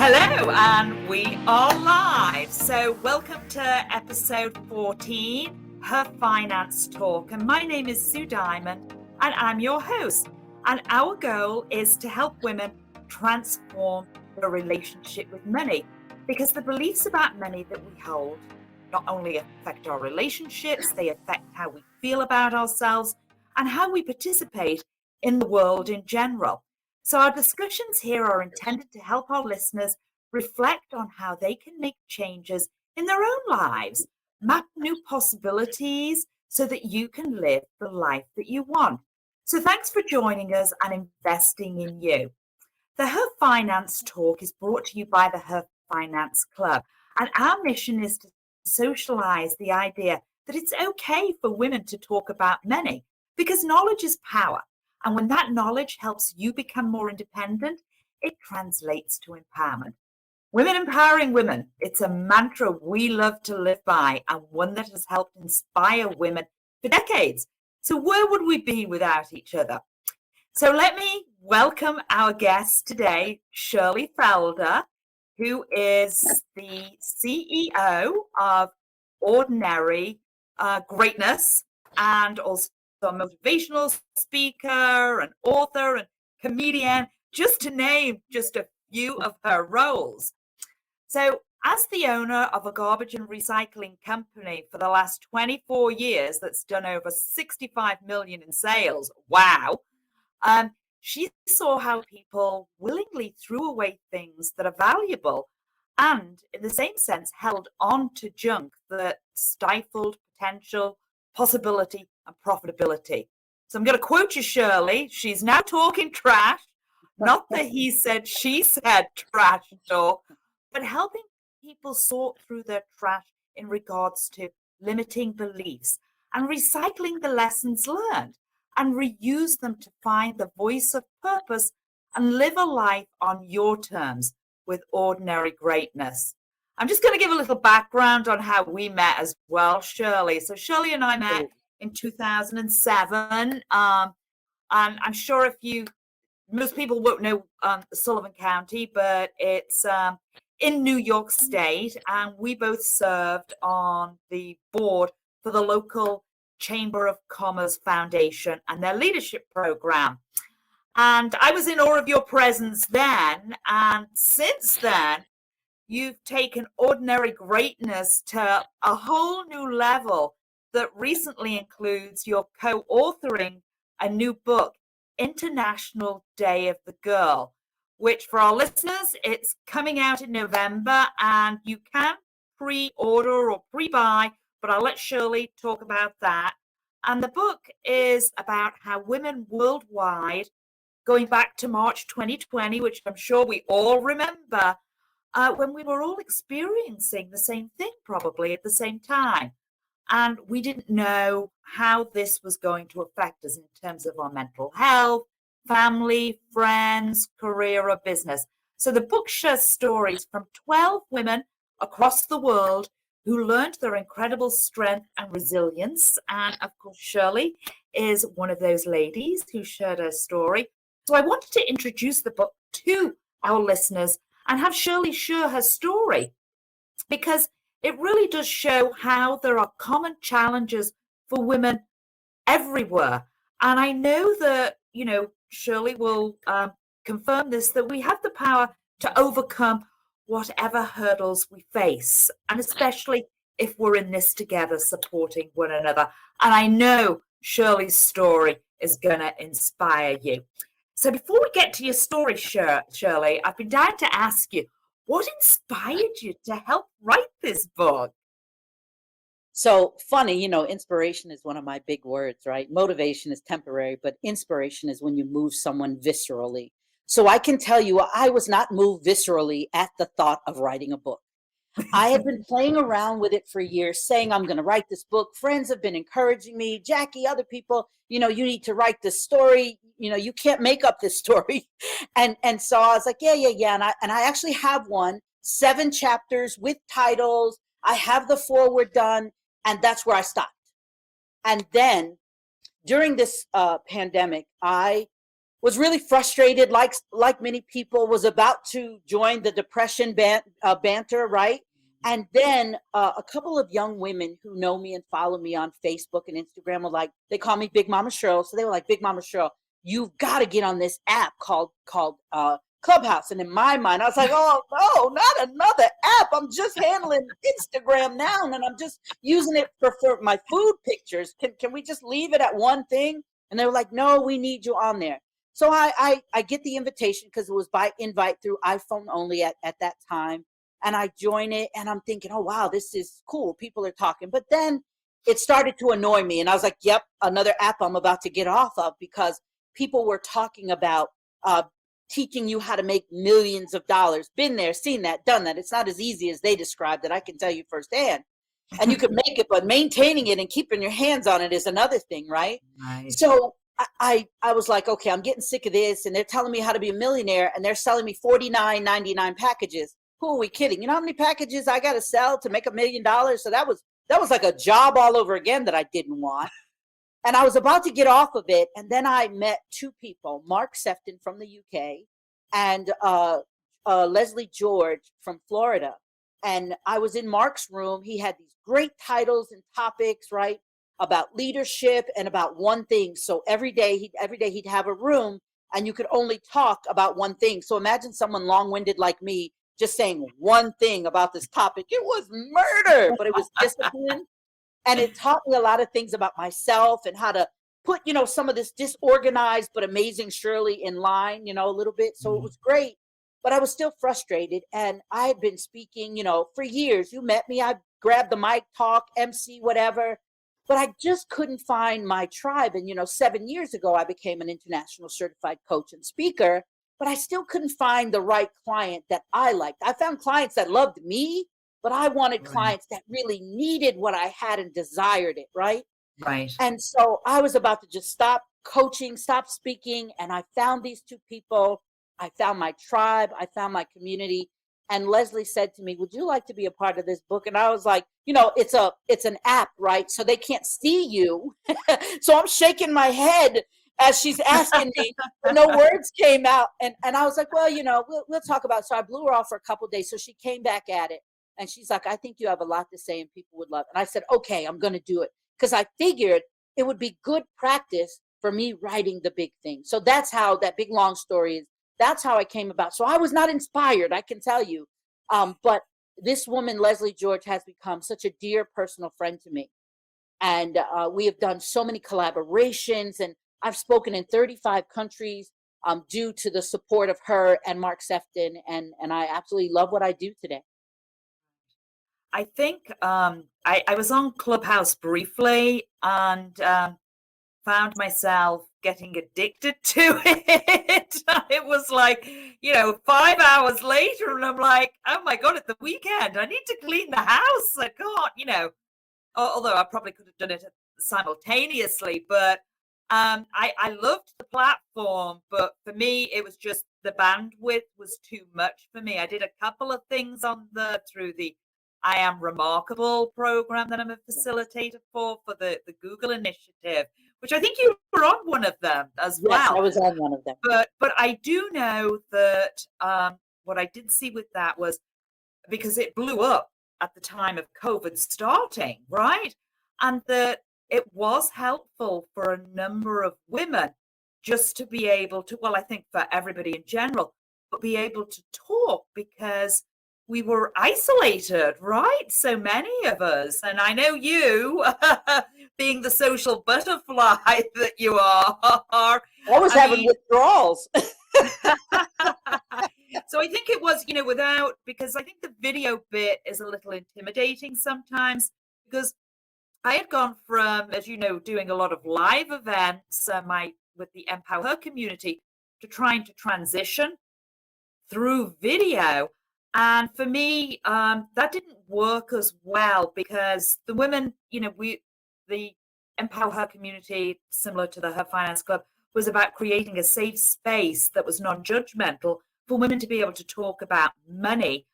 Hello, and we are live. So welcome to episode 14, Her Finance Talk. And my name is Sue Diamond, and I'm your host. And our goal is to help women transform their relationship with money, because the beliefs about money that we hold not only affect our relationships, they affect how we feel about ourselves and how we participate in the world in general. So our discussions here are intended to help our listeners reflect on how they can make changes in their own lives, map new possibilities so that you can live the life that you want. So thanks for joining us and investing in you. The Her Finance Talk is brought to you by the Her Finance Club, and our mission is to socialize the idea that it's okay for women to talk about money, because knowledge is power. And when that knowledge helps you become more independent, it translates to empowerment. Women empowering women. It's a mantra we love to live by, and one that has helped inspire women for decades. So where would we be without each other? So let me welcome our guest today, Shirley Felder, who is the CEO of Ordinary Greatness, and also a motivational speaker, an author, and comedienne, just to name just a few of her roles. So, as the owner of a garbage and recycling company for the last 24 years that's done over 65 million in sales, wow, she saw how people willingly threw away things that are valuable and, in the same sense, held on to junk that stifled potential, possibility, and profitability. So I'm going to quote you, Shirley. She's now talking trash, not the he said, she said trash talk, but helping people sort through their trash in regards to limiting beliefs and recycling the lessons learned and reuse them to find the voice of purpose and live a life on your terms with ordinary greatness. I'm just going to give a little background on how we met as well, Shirley. So Shirley and I met in 2007. And I'm sure most people won't know Sullivan County, but it's in New York State. And we both served on the board for the local Chamber of Commerce Foundation and their leadership program. And I was in awe of your presence then. And since then, you've taken Ordinary Greatness to a whole new level that recently includes your co-authoring a new book, International Day of the Girl, which for our listeners, it's coming out in November, and you can pre-order or pre-buy, but I'll let Shirley talk about that. And the book is about how women worldwide, going back to March 2020, which I'm sure we all remember, when we were all experiencing the same thing probably at the same time. And we didn't know how this was going to affect us in terms of our mental health, family, friends, career, or business. So the book shares stories from 12 women across the world who learned their incredible strength and resilience. And of course, Shirley is one of those ladies who shared her story. So I wanted to introduce the book to our listeners and have Shirley share her story, because it really does show how there are common challenges for women everywhere. And I know that, Shirley will confirm this, that we have the power to overcome whatever hurdles we face, and especially if we're in this together, supporting one another. And I know Shirley's story is going to inspire you. So before we get to your story, Shirley, I've been dying to ask you, what inspired you to help write this book? So funny, inspiration is one of my big words, right? Motivation is temporary, but inspiration is when you move someone viscerally. So I can tell you, I was not moved viscerally at the thought of writing a book. I had been playing around with it for years, saying I'm going to write this book. Friends have been encouraging me, Jackie, other people, you need to write this story. You can't make up this story. And so I was like, yeah. And I actually have 7 chapters with titles. I have the foreword done, and that's where I stopped. And then during this pandemic, I was really frustrated, like many people, was about to join the depression banter, right? And then a couple of young women who know me and follow me on Facebook and Instagram were like, they call me Big Mama Cheryl. So they were like, Big Mama Cheryl, you've got to get on this app called Clubhouse. And in my mind, I was like, oh no, not another app. I'm just handling Instagram now, and I'm just using it for my food pictures. Can we just leave it at one thing? And they were like, no, we need you on there. So I get the invitation because it was by invite through iPhone only at that time. And I join it and I'm thinking, oh, wow, this is cool. People are talking. But then it started to annoy me. And I was like, yep, another app I'm about to get off of, because people were talking about teaching you how to make millions of dollars. Been there, seen that, done that. It's not as easy as they described it. I can tell you firsthand. And you can make it, but maintaining it and keeping your hands on it is another thing, right? Right. So I was like, okay, I'm getting sick of this. And they're telling me how to be a millionaire, and they're selling me $49.99 packages. Who are we kidding? You know how many packages I got to sell to make $1 million? So that was like a job all over again that I didn't want. And I was about to get off of it. And then I met two people, Mark Sefton from the UK and Leslie George from Florida. And I was in Mark's room. He had these great titles and topics, right, about leadership and about one thing. So every day he'd have a room and you could only talk about one thing. So imagine someone long-winded like me just saying one thing about this topic. It was murder, but it was discipline. And it taught me a lot of things about myself and how to put, some of this disorganized but amazing Shirley in line, a little bit. So it was great, but I was still frustrated. And I had been speaking, for years. You met me, I grabbed the mic, talk, MC, whatever, but I just couldn't find my tribe. And, 7 years ago, I became an international certified coach and speaker, but I still couldn't find the right client that I liked. I found clients that loved me, but I wanted clients that really needed what I had and desired it, right? Right. And so I was about to just stop coaching, stop speaking, and I found these two people. I found my tribe, I found my community. And Leslie said to me, would you like to be a part of this book? And I was like, it's an app, right? So they can't see you. So I'm shaking my head as she's asking me, no words came out. And I was like, well, we'll talk about it. So I blew her off for a couple of days. So she came back at it. And she's like, I think you have a lot to say and people would love it. And I said, okay, I'm going to do it. Because I figured it would be good practice for me writing the big thing. So that's how that big, long story is. That's how I came about. So I was not inspired, I can tell you. But this woman, Leslie George, has become such a dear personal friend to me. And we have done so many collaborations. And I've spoken in 35 countries due to the support of her and Mark Sefton. And I absolutely love what I do today. I think I was on Clubhouse briefly and found myself getting addicted to it. It was like, 5 hours later, and I'm like, oh my God, it's the weekend. I need to clean the house. I can't, although I probably could have done it simultaneously, but I loved the platform, but for me, it was just the bandwidth was too much for me. I did a couple of things through the I Am Remarkable program that I'm a facilitator for the Google initiative, which I think you were on one of them as well. Yes, I was on one of them. But I do know that what I did see with that was, because it blew up at the time of COVID starting, right? And that it was helpful for a number of women just to be able to, well, I think for everybody in general, but be able to talk, because we were isolated, right? So many of us. And I know you, being the social butterfly that you are. I was having withdrawals. So I think it was, because I think the video bit is a little intimidating sometimes, because I had gone from, as you know, doing a lot of live events with the Empower Her community to trying to transition through video. And for me, that didn't work as well, because the women, the Empower Her community, similar to the Her Finance Club, was about creating a safe space that was non-judgmental for women to be able to talk about money.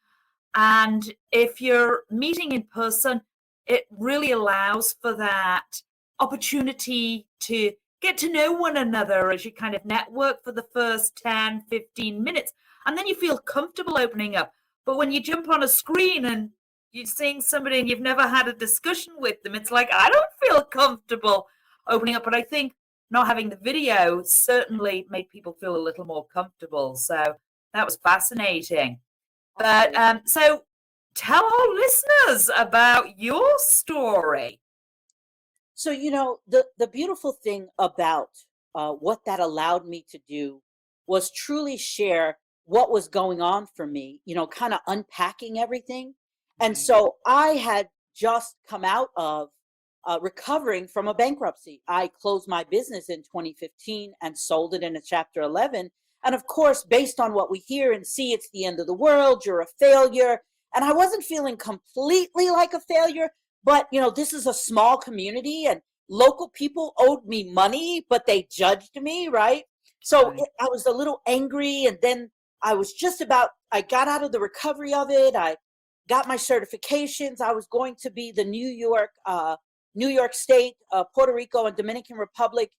And if you're meeting in person, it really allows for that opportunity to get to know one another as you kind of network for the first 10, 15 minutes. And then you feel comfortable opening up. But when you jump on a screen and you're seeing somebody and you've never had a discussion with them, it's like, I don't feel comfortable opening up. But I think not having the video certainly made people feel a little more comfortable. So that was fascinating. But so tell our listeners about your story. So, the beautiful thing about what that allowed me to do was truly share what was going on for me, kind of unpacking everything. And so I had just come out of recovering from a bankruptcy. I closed my business in 2015 and sold it in a Chapter 11. And of course, based on what we hear and see, it's the end of the world, you're a failure. And I wasn't feeling completely like a failure, but this is a small community and local people owed me money, but they judged me, right? So I was a little angry. And then I got out of the recovery of it. I got my certifications. I was going to be the New York State, Puerto Rico, and Dominican Republic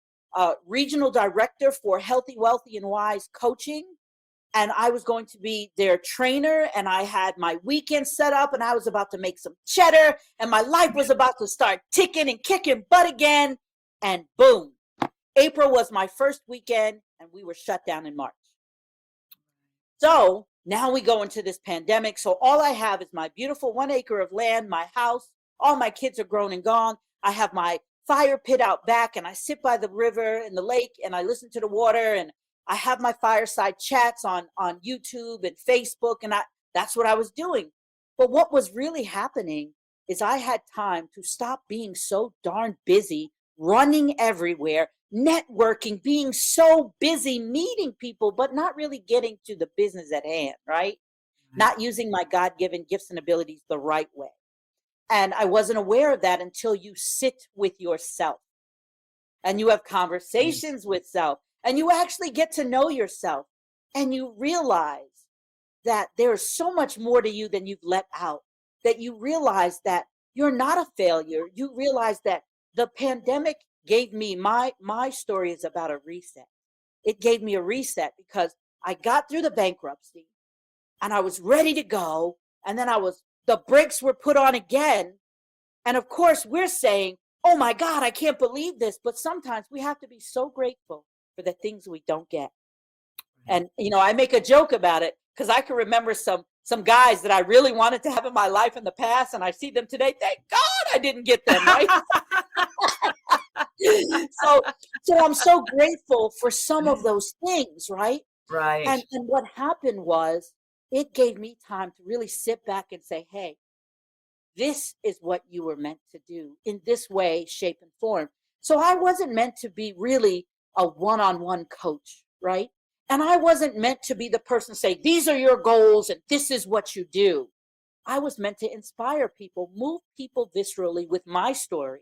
regional director for Healthy, Wealthy, and Wise coaching. And I was going to be their trainer, and I had my weekend set up, and I was about to make some cheddar, and my life was about to start ticking and kicking butt again. And boom, April was my first weekend, and we were shut down in March. So now we go into this pandemic. So all I have is my beautiful 1 acre of land, my house. All my kids are grown and gone. I have my fire pit out back, and I sit by the river and the lake, and I listen to the water, and I have my fireside chats on YouTube and Facebook, and that's what I was doing. But what was really happening is I had time to stop being so darn busy, running everywhere, networking, being so busy, meeting people, but not really getting to the business at hand, right? Not using my God-given gifts and abilities the right way. And I wasn't aware of that until you sit with yourself and you have conversations with self. And you actually get to know yourself, and you realize that there is so much more to you than you've let out, that you realize that you're not a failure. You realize that the pandemic gave me, my story is about a reset. It gave me a reset because I got through the bankruptcy and I was ready to go. And then the brakes were put on again. And of course we're saying, oh my God, I can't believe this. But sometimes we have to be so grateful for the things we don't get. And, I make a joke about it because I can remember some guys that I really wanted to have in my life in the past, and I see them today. Thank God I didn't get them, right? So I'm so grateful for some of those things, right? Right. And what happened was it gave me time to really sit back and say, hey, this is what you were meant to do in this way, shape, and form. So I wasn't meant to be really a one-on-one coach, right? And I wasn't meant to be the person to say, these are your goals and this is what you do. I was meant to inspire people, move people viscerally with my story.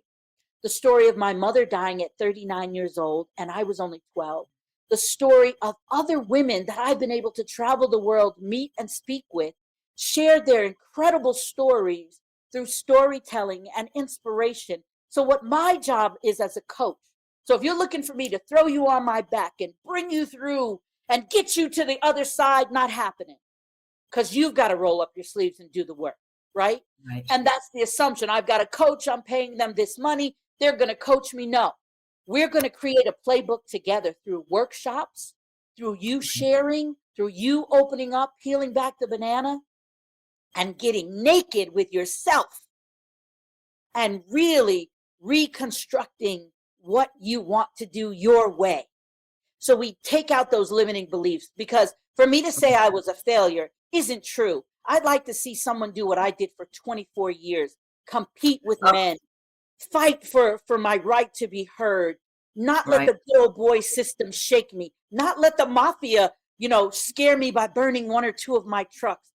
The story of my mother dying at 39 years old, and I was only 12. The story of other women that I've been able to travel the world, meet and speak with, share their incredible stories through storytelling and inspiration. So what my job is as a coach. So if you're looking for me to throw you on my back and bring you through and get you to the other side, not happening. Because you've got to roll up your sleeves and do the work, right? And that's the assumption. I've got a coach, I'm paying them this money, they're going to coach me. No, we're going to create a playbook together through workshops, through you sharing, through you opening up, peeling back the banana, and getting naked with yourself and really reconstructing what you want to do your way. So we take out those limiting beliefs, because for me to say I was a failure isn't true. I'd like to see someone do what I did for 24 years, compete with men, fight for my right to be heard, not let the good old boy system shake me, not let the mafia, scare me by burning one or two of my trucks,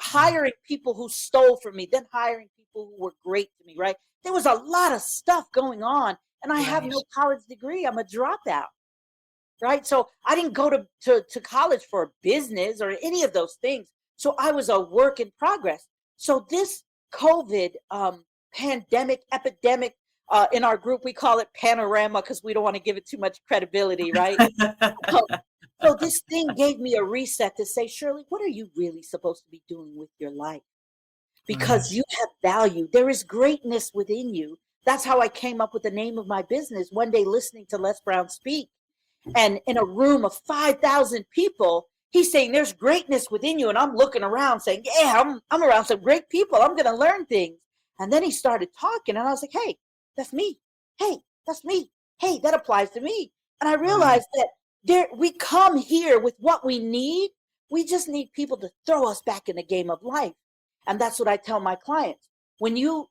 hiring people who stole from me, then hiring people who were great to me, right? There was a lot of stuff going on, and I have no college degree. I'm a dropout, right? So I didn't go to college for business or any of those things. So I was a work in progress. So this COVID pandemic, epidemic, in our group, we call it panorama because we don't want to give it too much credibility, right? So, so this thing gave me a reset to say, Shirley, what are you really supposed to be doing with your life? Because you have value. There is greatness within you. That's how I came up with the name of my business. One day listening to Les Brown speak, and in a room of 5,000 people, he's saying there's greatness within you. And I'm looking around saying, yeah, I'm around some great people. I'm going to learn things. And then he started talking and I was like, hey, that's me. Hey, that's me. Hey, that applies to me. And I realized that we come here with what we need. We just need people to throw us back in the game of life. And that's what I tell my clients. When you're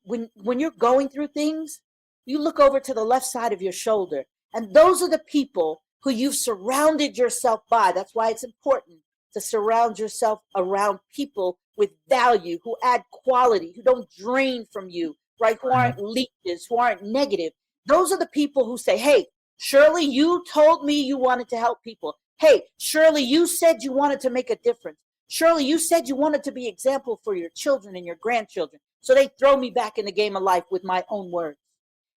going through things, you look over to the left side of your shoulder. And those are the people who you've surrounded yourself by. That's why it's important to surround yourself around people with value, who add quality, who don't drain from you, right? Who aren't leeches, who aren't negative. Those are the people who say, hey, Shirley, you told me you wanted to help people. Hey, Shirley, you said you wanted to make a difference. Shirley, you said you wanted to be example for your children and your grandchildren. So they throw me back in the game of life with my own words.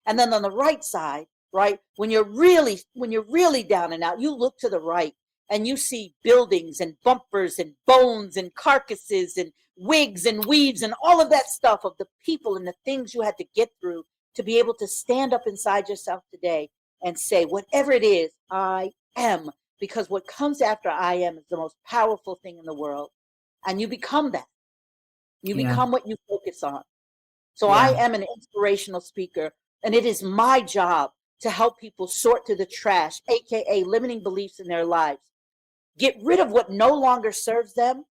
And then on the right side, right, when you're really down and out, you look to the right and you see buildings and bumpers and bones and carcasses and wigs and weaves and all of that stuff of the people and the things you had to get through to be able to stand up inside yourself today and say, whatever it is, I am. Because what comes after I am is the most powerful thing in the world. And you become that. You become what you focus on. So I am an inspirational speaker, and it is my job to help people sort through the trash, AKA limiting beliefs in their lives. Get rid of what no longer serves them.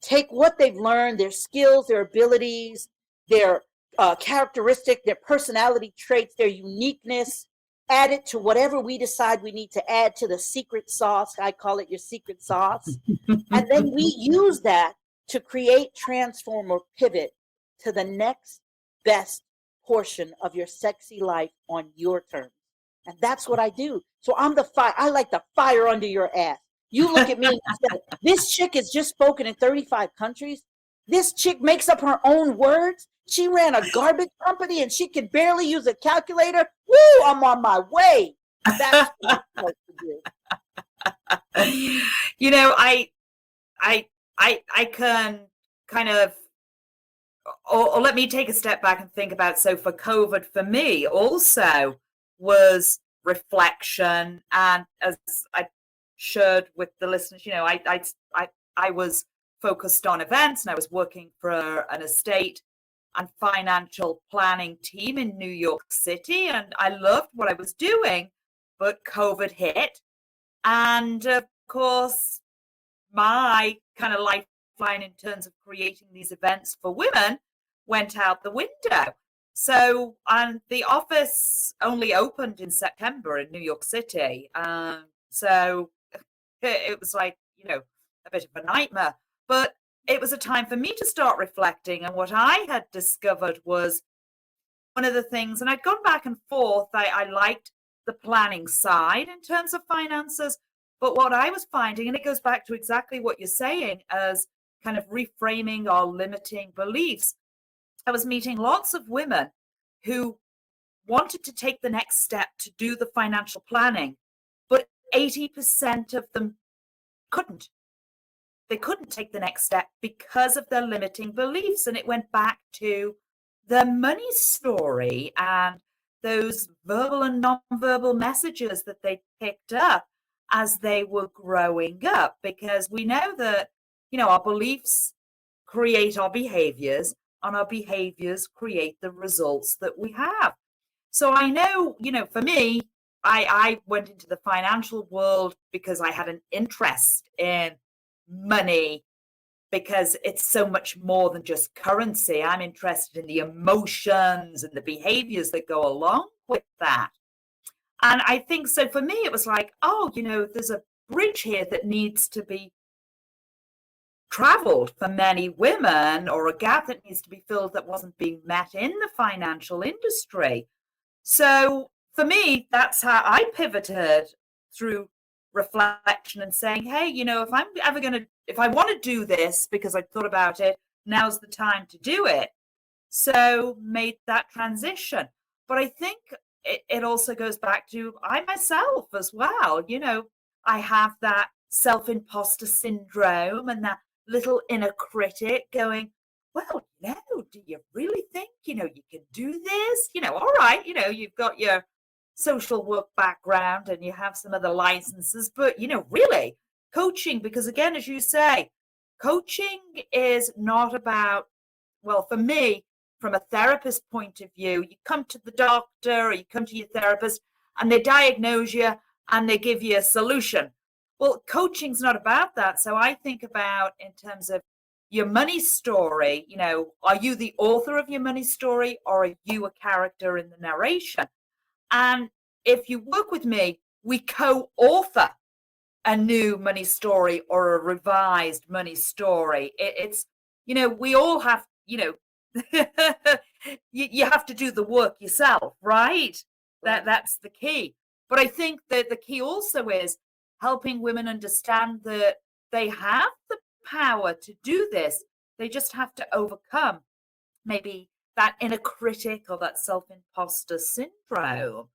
Take what they've learned, their skills, their abilities, their characteristic, their personality traits, their uniqueness, add it to whatever we decide we need to add to the secret sauce. I call it your secret sauce. And then we use that to create, transform, or pivot to the next best portion of your sexy life on your terms. And that's what I do. So I'm the fire. I like the fire under your ass. You look at me and say, this chick has just spoken in 35 countries. This chick makes up her own words. She ran a garbage company and she can barely use a calculator. Woo, I'm on my way. That's what I'm supposed to do. You know, I can kind of, or let me take a step back and think about, so for COVID, for me also was reflection. And as I shared with the listeners, you know, I was focused on events and I was working for an estate and financial planning team in New York City. And I loved what I was doing, but COVID hit. And of course, my kind of lifeline in terms of creating these events for women went out the window. So, and the office only opened in September in New York City. So it was like, you know, a bit of a nightmare. But it was a time for me to start reflecting. And what I had discovered was one of the things, and I'd gone back and forth, I liked the planning side in terms of finances. But what I was finding, and it goes back to exactly what you're saying, as kind of reframing our limiting beliefs. I was meeting lots of women who wanted to take the next step to do the financial planning, but 80% of them couldn't. They couldn't take the next step because of their limiting beliefs. And it went back to the money story and those verbal and nonverbal messages that they picked up as they were growing up. Because we know that, you know, our beliefs create our behaviors and our behaviors create the results that we have. So I know, you know, for me, I went into the financial world because I had an interest in money, because it's so much more than just currency. I'm interested in the emotions and the behaviors that go along with that. And I think so for me, it was like, oh, you know, there's a bridge here that needs to be traveled for many women, or a gap that needs to be filled that wasn't being met in the financial industry. So for me, that's how I pivoted through reflection and saying, hey, you know, if I want to do this because I thought about it, now's the time to do it. So made that transition. But I think it also goes back to I myself as well. I have that self-imposter syndrome and that little inner critic going, well, do you really think, you can do this? All right, you've got your social work background and you have some other licenses, but, really coaching, because again, as you say, coaching is not about, well, for me, from a therapist point of view, you come to the doctor or you come to your therapist and they diagnose you and they give you a solution. Well, coaching's not about that. So I think about in terms of your money story, are you the author of your money story or are you a character in the narration? And if you work with me, we co-author a new money story or a revised money story. It's, we all have, you have to do the work yourself, right? That's the key. But I think that the key also is helping women understand that they have the power to do this. They just have to overcome maybe that inner critic or that self-imposter syndrome.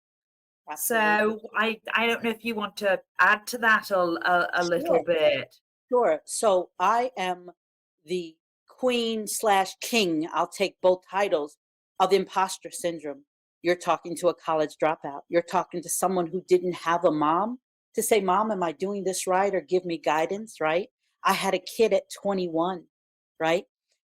Absolutely. So I don't know if you want to add to that a little Sure. bit. Sure. So I am the queen/king, I'll take both titles, of imposter syndrome. You're talking to a college dropout. You're talking to someone who didn't have a mom to say, Mom, am I doing this right? Or give me guidance, right? I had a kid at 21, right?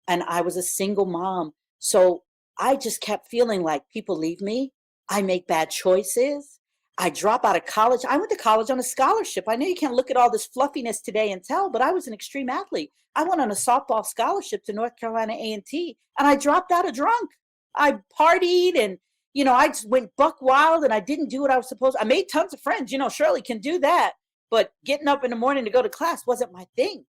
And I was a single mom. So I just kept feeling like people leave me. I make bad choices. I drop out of college. I went to college on a scholarship. I know you can't look at all this fluffiness today and tell, but I was an extreme athlete. I went on a softball scholarship to North Carolina A&T, and I dropped out of drunk. I partied and, I just went buck wild and I didn't do what I was supposed to. I made tons of friends. Shirley can do that. But getting up in the morning to go to class wasn't my thing,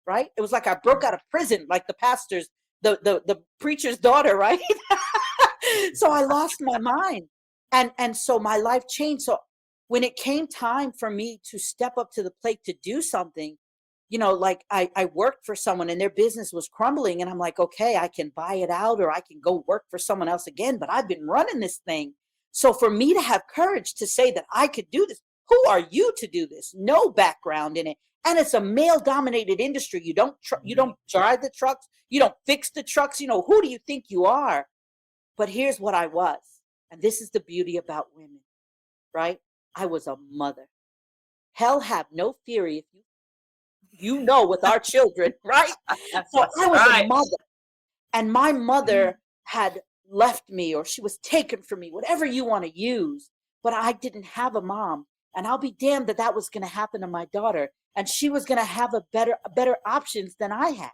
right? It was like I broke out of prison, like the pastor's, the preacher's daughter, right? So I lost my mind. And so my life changed. So when it came time for me to step up to the plate to do something, like I worked for someone and their business was crumbling. And I'm like, okay, I can buy it out or I can go work for someone else again. But I've been running this thing. So for me to have courage to say that I could do this, who are you to do this? No background in it. And it's a male dominated industry. You don't drive the trucks. You don't fix the trucks. Who do you think you are? But here's what I was. And this is the beauty about women, right? I was a mother. Hell have no fury if with our children, right? So I was a mother. And my mother had left me or she was taken from me, whatever you want to use. But I didn't have a mom. And I'll be damned that was going to happen to my daughter. And she was going to have a better options than I had.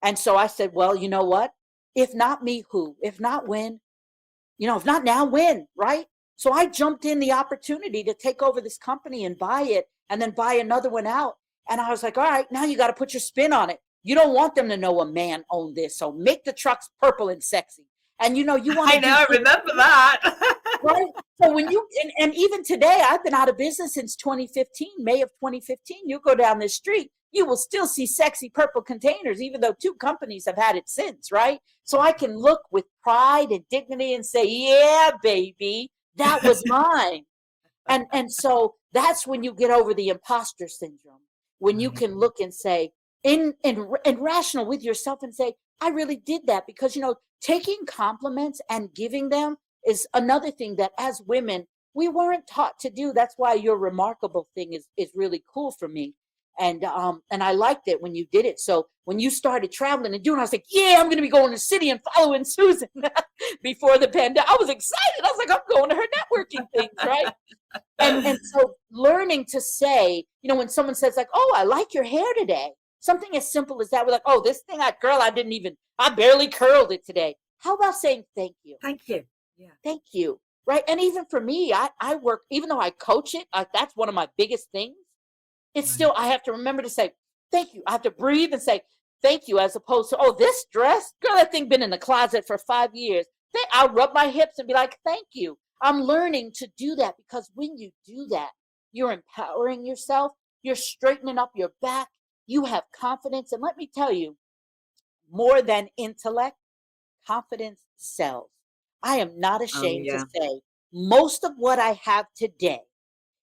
And so I said, well, you know what? If not me, who? If not when? If not now, when, right? So I jumped in the opportunity to take over this company and buy it and then buy another one out. And I was like, all right, now you got to put your spin on it. You don't want them to know a man owned this. So make the trucks purple and sexy. And you want to I remember that. Right? So when and even today, I've been out of business since 2015, May of 2015. You go down this street, you will still see sexy purple containers, even though 2 companies have had it since, right? So I can look with pride and dignity and say, yeah, baby, that was mine. And so that's when you get over the imposter syndrome, when you can look and say, and rational with yourself and say, I really did that because, taking compliments and giving them is another thing that as women, we weren't taught to do. That's why your remarkable thing is really cool for me. And I liked it when you did it. So when you started traveling and doing, I was like, yeah, I'm going to be going to the city and following Susan before the pandemic. I was excited. I was like, I'm going to her networking things, right? And so learning to say, when someone says like, oh, I like your hair today, something as simple as that. We're like, oh, this thing, I barely curled it today. How about saying thank you? Thank you. Yeah. Thank you. Right. And even for me, I work, even though I coach it, that's one of my biggest things. It's still, I have to remember to say, thank you. I have to breathe and say, thank you, as opposed to, oh, this dress, girl, that thing been in the closet for 5 years. I'll rub my hips and be like, thank you. I'm learning to do that because when you do that, you're empowering yourself. You're straightening up your back. You have confidence. And let me tell you, more than intellect, confidence sells. I am not Oh, ashamed to yeah. say most of what I have today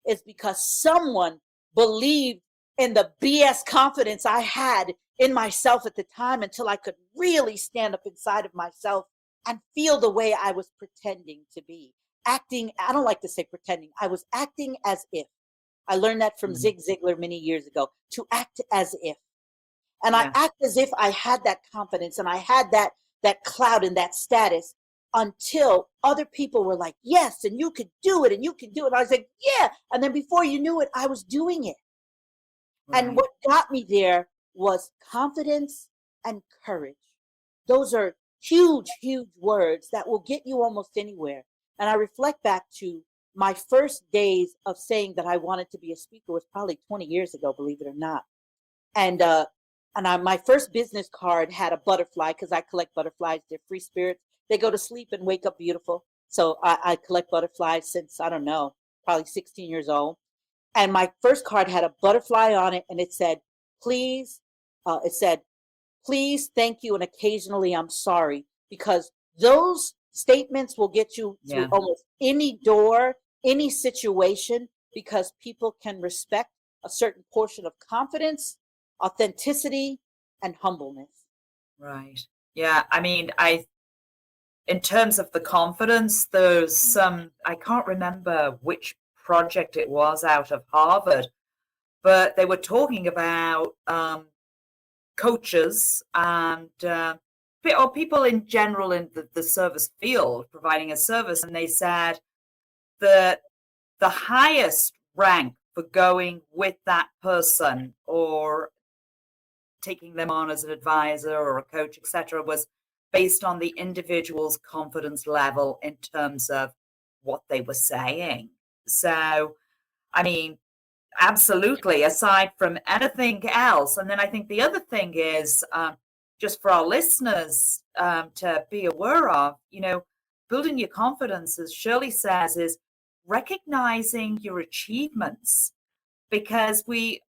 is because someone believed in the BS confidence I had in myself at the time until I could really stand up inside of myself and feel the way I was pretending to be. Acting, I don't like to say pretending, I was acting as if. I learned that from Mm. Zig Ziglar many years ago, to act as if. And I Yeah. act as if I had that confidence and I had that clout and that status until other people were like, yes, and you could do it and you can do it. And I was like, yeah. And then before you knew it, I was doing it. And Right. what got me there was confidence and courage. Those are huge, huge words that will get you almost anywhere. And I reflect back to my first days of saying that I wanted to be a speaker was probably 20 years ago, believe it or not. And my first business card had a butterfly because I collect butterflies. They're free spirits. They go to sleep and wake up beautiful. So I collect butterflies since, I don't know, probably 16 years old. And my first card had a butterfly on it, and it said, please, it said, please, thank you, and occasionally I'm sorry, because those statements will get you through Yeah. almost any door, any situation, because people can respect a certain portion of confidence, authenticity, and humbleness. Right. Yeah. I mean, in terms of the confidence, there's some, I can't remember which project it was out of Harvard, but they were talking about coaches and or people in general in the service field providing a service. And they said that the highest rank for going with that person or taking them on as an advisor or a coach, etc., was based on the individual's confidence level in terms of what they were saying. So, I mean, absolutely, aside from anything else. And then I think the other thing is just for our listeners to be aware of, building your confidence, as Shirley says, is recognizing your achievements because we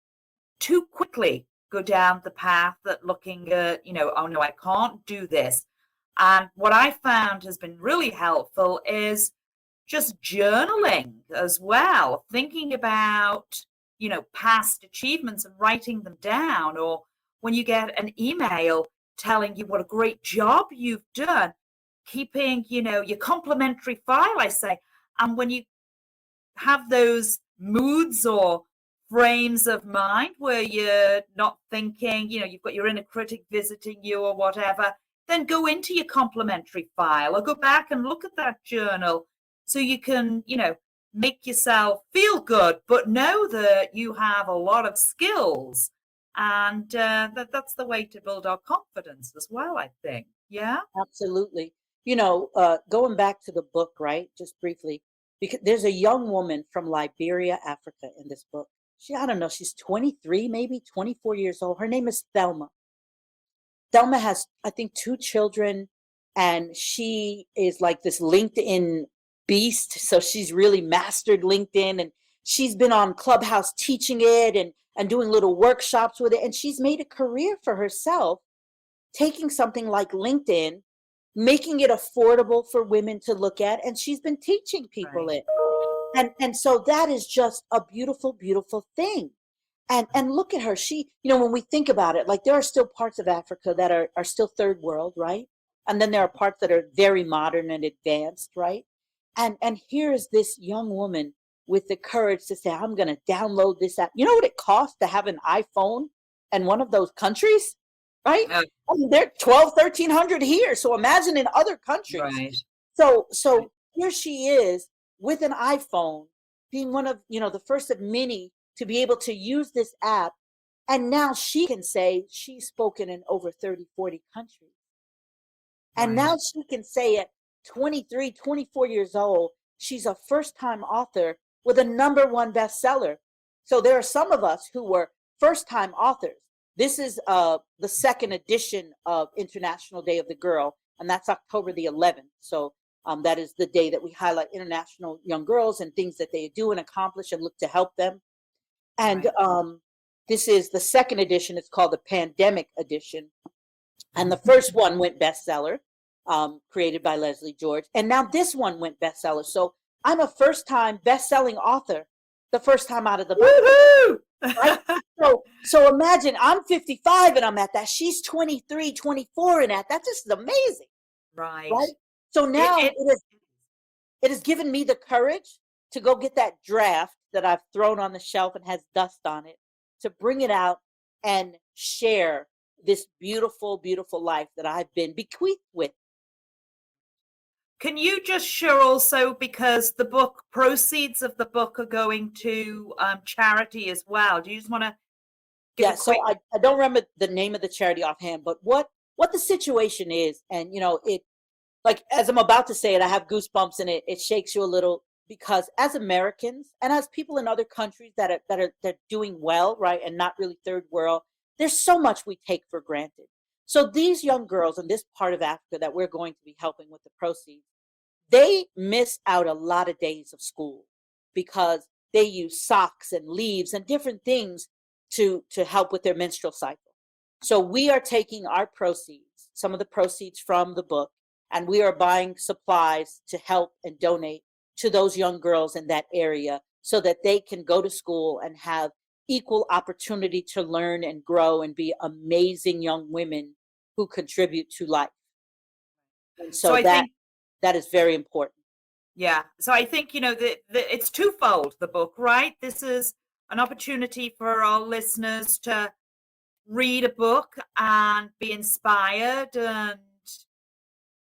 too quickly go down the path that looking at, oh no, I can't do this. And what I found has been really helpful is just journaling as well, thinking about, past achievements and writing them down. Or when you get an email telling you what a great job you've done, keeping, your complimentary file, I say. And when you have those moods or frames of mind where you're not thinking, you've got your inner critic visiting you or whatever, then go into your complimentary file or go back and look at that journal so you can, make yourself feel good, but know that you have a lot of skills. And that's the way to build our confidence as well, I think. Yeah. Absolutely. Going back to the book, right? Just briefly, because there's a young woman from Liberia, Africa in this book. I don't know, she's 23, maybe 24 years old. Her name is Thelma. Thelma has, I think, two children, and she is like this LinkedIn beast. So she's really mastered LinkedIn, and she's been on Clubhouse teaching it and doing little workshops with it. And she's made a career for herself, taking something like LinkedIn, making it affordable for women to look at, and she's been teaching people Right. it. And so that is just a beautiful, beautiful thing. And look at her. She, when we think about it, like there are still parts of Africa that are still third world, right? And then there are parts that are very modern and advanced, right? And here's this young woman with the courage to say, I'm gonna download this app. You know what it costs to have an iPhone in one of those countries? Right? Uh, I mean, they're 12, 1300 here. So imagine in other countries. right. So Right. so here she is with an iPhone, being one of, the first of many to be able to use this app. And now she can say she's spoken in over 30, 40 countries. And Right. now she can say at 23, 24 years old, she's a first time author with a #1 bestseller. So there are some of us who were first time authors. This is the second edition of International Day of the Girl, and that's October the 11th. So that is the day that we highlight international young girls and things that they do and accomplish and look to help them. And Right. this is the second edition. It's called the Pandemic Edition. And the first one went bestseller. created by Leslie George. And now this one went bestseller. So I'm a first-time best-selling author, the first time out of the book. Right? So imagine I'm 55 and I'm at that. She's 23, 24 and at that. This is amazing. Right. So now it has given me the courage to go get that draft that I've thrown on the shelf and has dust on it, to bring it out and share this beautiful, beautiful life that I've been bequeathed with. Can you just share also, because the book proceeds of the book are going to charity as well. Do you just want to give a quick... So I don't remember the name of the charity offhand, but what the situation is, and it, like, as I'm about to say it, I have goosebumps, and it shakes you a little, because as Americans and as people in other countries that are doing well, right, and not really third world, there's so much we take for granted. So these young girls in this part of Africa that we're going to be helping with the proceeds, they miss out a lot of days of school because they use socks and leaves and different things to help with their menstrual cycle. So we are taking our proceeds, some of the proceeds from the book, and we are buying supplies to help and donate to those young girls in that area so that they can go to school and have equal opportunity to learn and grow and be amazing young women who contribute to life. And so I think that is very important. Yeah. So I think, it's twofold, the book, right? This is an opportunity for our listeners to read a book and be inspired and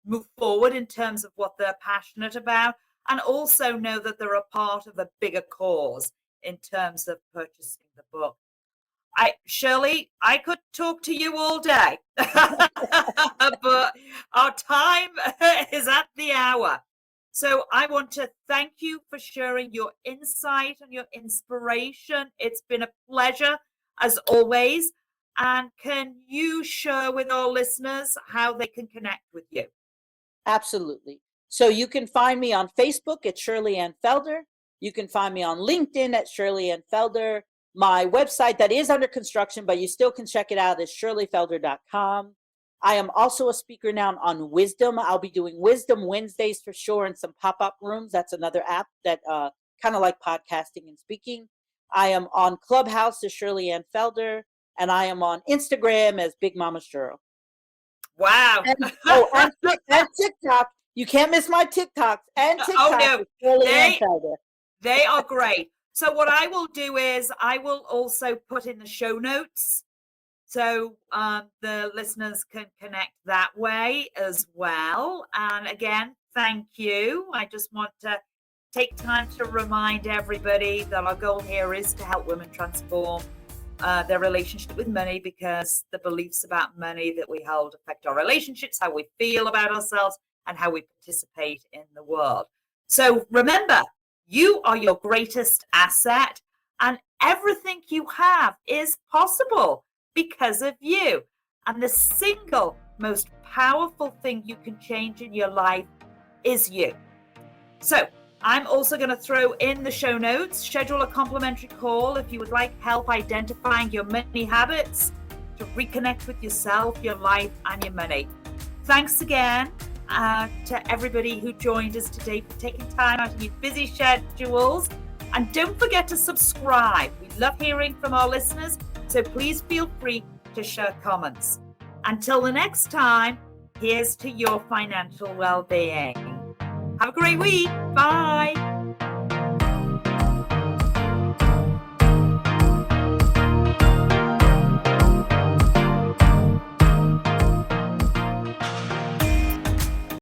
move forward in terms of what they're passionate about, and also know that they're a part of a bigger cause in terms of purchasing the book. Shirley, I could talk to you all day, but our time is at the hour. So I want to thank you for sharing your insight and your inspiration. It's been a pleasure, as always. And can you share with our listeners how they can connect with you? Absolutely. So you can find me on Facebook at Shirley Ann Felder. You can find me on LinkedIn at Shirley Ann Felder. My website that is under construction, but you still can check it out, is shirleyfelder.com. I am also a speaker now on Wisdom. I'll be doing Wisdom Wednesdays for sure, and some pop-up rooms. That's another app that kind of like podcasting and speaking. I am on Clubhouse as Shirley Ann Felder, and I am on Instagram as Big Mama Cheryl. Wow. And TikTok. You can't miss my TikToks and TikTok. Oh, no. Ann Felder. They are great. So what I will do is I will also put in the show notes, so the listeners can connect that way as well. And again, thank you. I just want to take time to remind everybody that our goal here is to help women transform their relationship with money, because the beliefs about money that we hold affect our relationships, how we feel about ourselves, and how we participate in the world. So remember, you are your greatest asset, and everything you have is possible because of you. And the single most powerful thing you can change in your life is you. So I'm also going to throw in the show notes, schedule a complimentary call if you would like help identifying your money habits to reconnect with yourself, your life, and your money. Thanks again to everybody who joined us today for taking time out of your busy schedules. And don't forget to subscribe. We love hearing from our listeners, so please feel free to share comments. Until the next time, here's to your financial well-being. Have a great week. Bye.